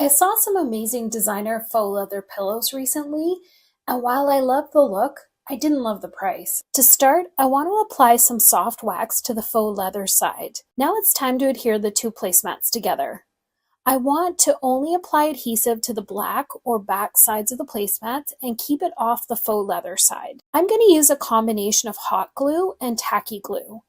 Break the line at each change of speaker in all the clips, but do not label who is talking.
I saw some amazing designer faux leather pillows recently, and while I love the look, I didn't love the price. To start, I want to apply some soft wax to the faux leather side. Now it's time to adhere the two placemats together. I want to only apply adhesive to the black or back sides of the placemats and keep it off the faux leather side. I'm going to use a combination of hot glue and tacky glue.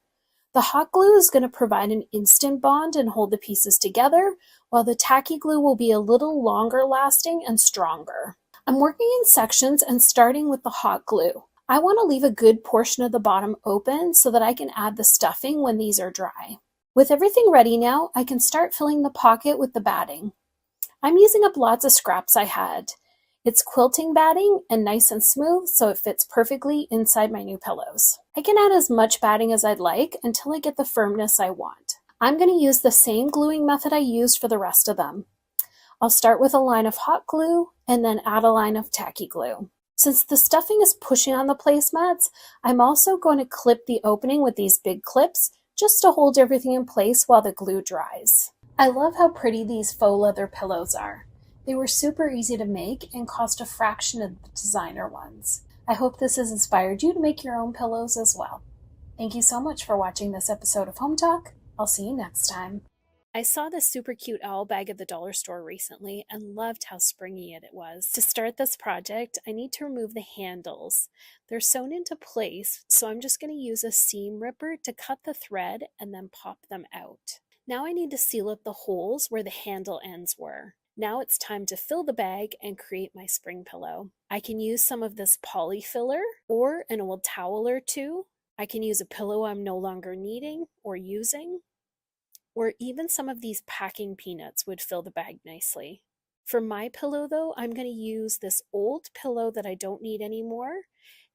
The hot glue is going to provide an instant bond and hold the pieces together, while the tacky glue will be a little longer lasting and stronger. I'm working in sections and starting with the hot glue. I want to leave a good portion of the bottom open so that I can add the stuffing when these are dry. With everything ready now, I can start filling the pocket with the batting. I'm using up lots of scraps I had. It's quilting batting and nice and smooth, so it fits perfectly inside my new pillows. I can add as much batting as I'd like until I get the firmness I want. I'm going to use the same gluing method I used for the rest of them. I'll start with a line of hot glue and then add a line of tacky glue. Since the stuffing is pushing on the placemats, I'm also going to clip the opening with these big clips just to hold everything in place while the glue dries. I love how pretty these faux leather pillows are. They were super easy to make and cost a fraction of the designer ones. I hope this has inspired you to make your own pillows as well. Thank you so much for watching this episode of Home Talk. I'll see you next time. I saw this super cute owl bag at the dollar store recently and loved how springy it was. To start this project, I need to remove the handles. They're sewn into place, so I'm just going to use a seam ripper to cut the thread and then pop them out. Now I need to seal up the holes where the handle ends were. Now it's time to fill the bag and create my spring pillow. I can use some of this poly filler or an old towel or two. I can use a pillow I'm no longer needing or using. Or even some of these packing peanuts would fill the bag nicely. For my pillow though, I'm going to use this old pillow that I don't need anymore,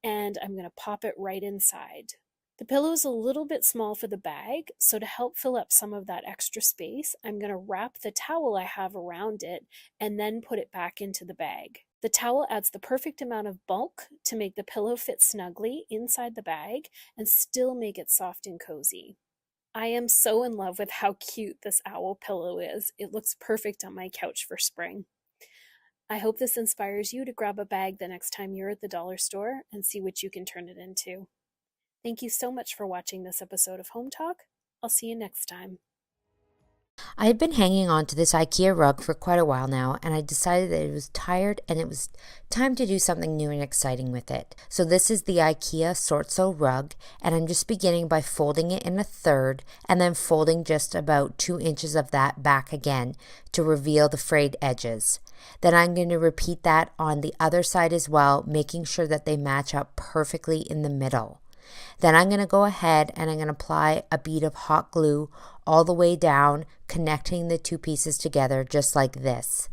and I'm going to pop it right inside. The pillow is a little bit small for the bag, so to help fill up some of that extra space, I'm going to wrap the towel I have around it and then put it back into the bag. The towel adds the perfect amount of bulk to make the pillow fit snugly inside the bag and still make it soft and cozy. I am so in love with how cute this owl pillow is. It looks perfect on my couch for spring. I hope this inspires you to grab a bag the next time you're at the dollar store and see what you can turn it into. Thank you so much for watching this episode of Home Talk. I'll see you next time.
I had been hanging on to this IKEA rug for quite a while now, and I decided that it was tired and it was time to do something new and exciting with it. So this is the IKEA Sort Sew rug, and I'm just beginning by folding it in a third and then folding just about 2 inches of that back again to reveal the frayed edges. Then I'm going to repeat that on the other side as well, making sure that they match up perfectly in the middle. Then I'm going to go ahead and I'm going to apply a bead of hot glue all the way down, connecting the two pieces together just like this.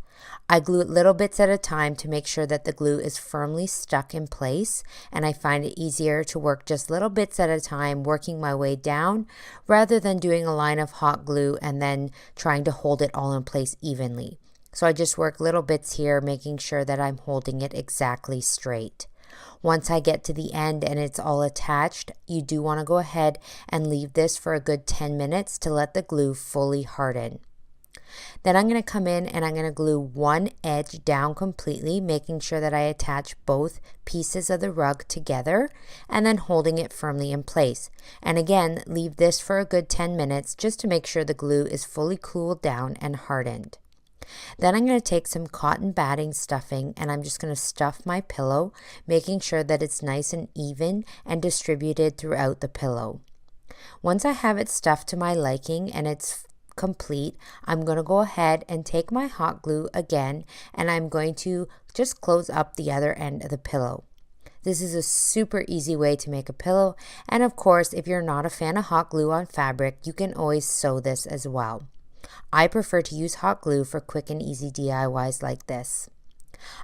I glue it little bits at a time to make sure that the glue is firmly stuck in place, and I find it easier to work just little bits at a time, working my way down rather than doing a line of hot glue and then trying to hold it all in place evenly. So I just work little bits here, making sure that I'm holding it exactly straight. Once I get to the end and it's all attached, you do want to go ahead and leave this for a good 10 minutes to let the glue fully harden. Then I'm going to come in and I'm going to glue one edge down completely, making sure that I attach both pieces of the rug together and then holding it firmly in place. And again, leave this for a good 10 minutes just to make sure the glue is fully cooled down and hardened. Then I'm going to take some cotton batting stuffing and I'm just going to stuff my pillow, making sure that it's nice and even and distributed throughout the pillow. Once I have it stuffed to my liking and it's complete, I'm going to go ahead and take my hot glue again and I'm going to just close up the other end of the pillow. This is a super easy way to make a pillow, and of course, if you're not a fan of hot glue on fabric, you can always sew this as well. I prefer to use hot glue for quick and easy DIYs like this.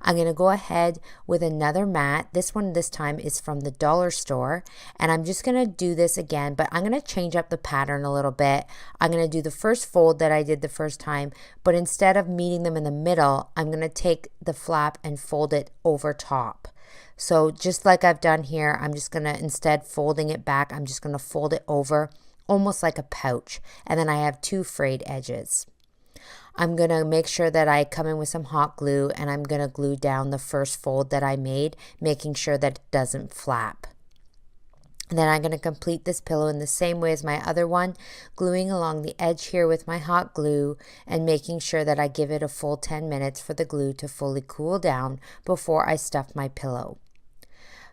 I'm going to go ahead with another mat. This time is from the dollar store, and I'm just going to do this again, but I'm going to change up the pattern a little bit. I'm going to do the first fold that I did the first time, but instead of meeting them in the middle, I'm going to take the flap and fold it over top. So just like I've done here, I'm just going to, instead folding it back, I'm just going to fold it over almost like a pouch, and then I have two frayed edges. I'm going to make sure that I come in with some hot glue, and I'm going to glue down the first fold that I made, making sure that it doesn't flap. And then I'm going to complete this pillow in the same way as my other one, gluing along the edge here with my hot glue and making sure that I give it a full 10 minutes for the glue to fully cool down before I stuff my pillow.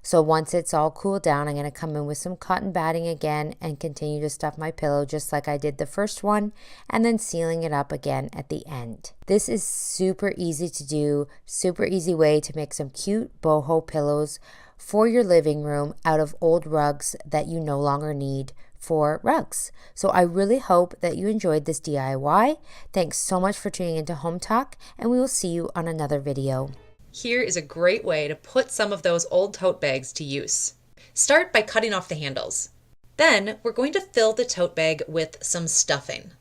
So once it's all cooled down, I'm going to come in with some cotton batting again and continue to stuff my pillow just like I did the first one, and then sealing it up again at the end. This is super easy to do, super easy way to make some cute boho pillows for your living room out of old rugs that you no longer need for rugs. So I really hope that you enjoyed this DIY. Thanks so much for tuning into Hometalk, and we will see you on another video.
Here is a great way to put some of those old tote bags to use. Start by cutting off the handles. Then we're going to fill the tote bag with some stuffing.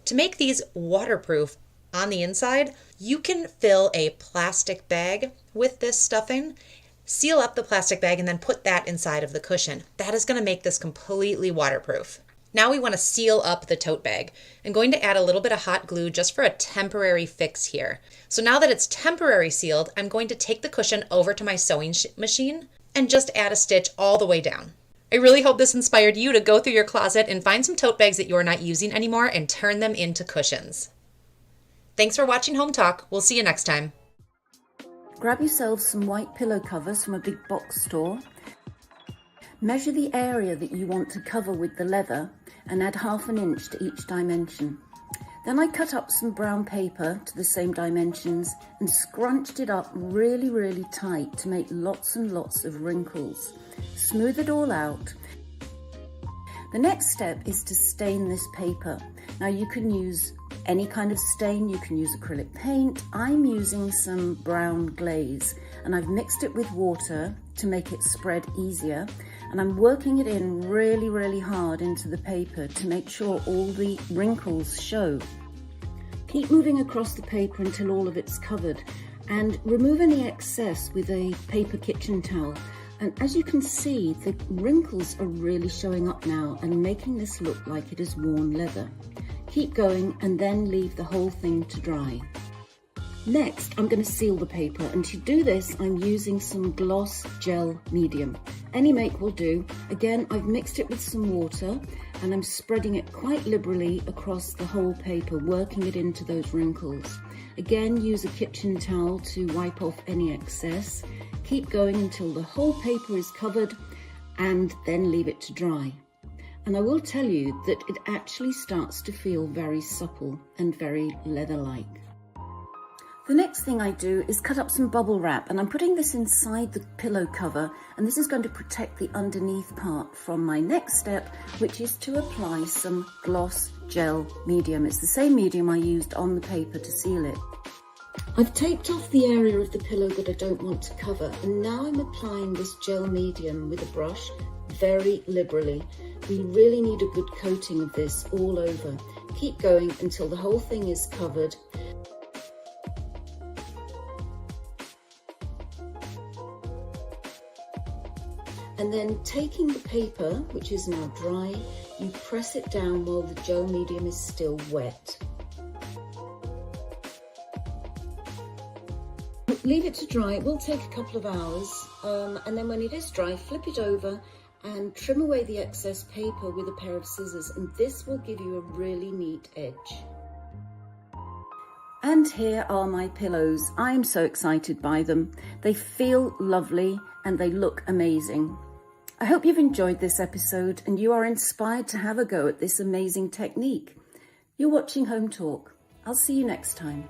To make these waterproof on the inside, you can fill a plastic bag with this stuffing, seal up the plastic bag, and then put that inside of the cushion. That is going to make this completely waterproof. Now we want to seal up the tote bag. I'm going to add a little bit of hot glue just for a temporary fix here. So now that it's temporary sealed, I'm going to take the cushion over to my sewing machine and just add a stitch all the way down. I really hope this inspired you to go through your closet and find some tote bags that you're not using anymore and turn them into cushions. Thanks for watching Home Talk. We'll see you next time.
Grab yourself some white pillow covers from a big box store. Measure the area that you want to cover with the leather and add 1/2 inch to each dimension. Then I cut up some brown paper to the same dimensions and scrunched it up really tight to make lots and lots of wrinkles. Smooth it all out. The next step is to stain this paper. Now you can use any kind of stain, you can use acrylic paint. I'm using some brown glaze and I've mixed it with water to make it spread easier. And I'm working it in really hard into the paper to make sure all the wrinkles show. Keep moving across the paper until all of it's covered and remove any excess with a paper kitchen towel. And as you can see, the wrinkles are really showing up now and making this look like it is worn leather. Keep going and then leave the whole thing to dry. Next, I'm going to seal the paper, and to do this, I'm using some gloss gel medium. Any make will do. Again, I've mixed it with some water and I'm spreading it quite liberally across the whole paper, working it into those wrinkles. Again, use a kitchen towel to wipe off any excess. Keep going until the whole paper is covered and then leave it to dry. And I will tell you that it actually starts to feel very supple and very leather-like. The next thing I do is cut up some bubble wrap, and I'm putting this inside the pillow cover, and this is going to protect the underneath part from my next step, which is to apply some gloss gel medium. It's the same medium I used on the paper to seal it. I've taped off the area of the pillow that I don't want to cover, and now I'm applying this gel medium with a brush very liberally. We really need a good coating of this all over. Keep going until the whole thing is covered. And then taking the paper, which is now dry, you press it down while the gel medium is still wet. Leave it to dry. It will take a couple of hours, and then when it is dry, flip it over and trim away the excess paper with a pair of scissors, and this will give you a really neat edge. And here are my pillows. I'm so excited by them. They feel lovely and they look amazing. I hope you've enjoyed this episode and you are inspired to have a go at this amazing technique. You're watching Home Talk. I'll see you next time.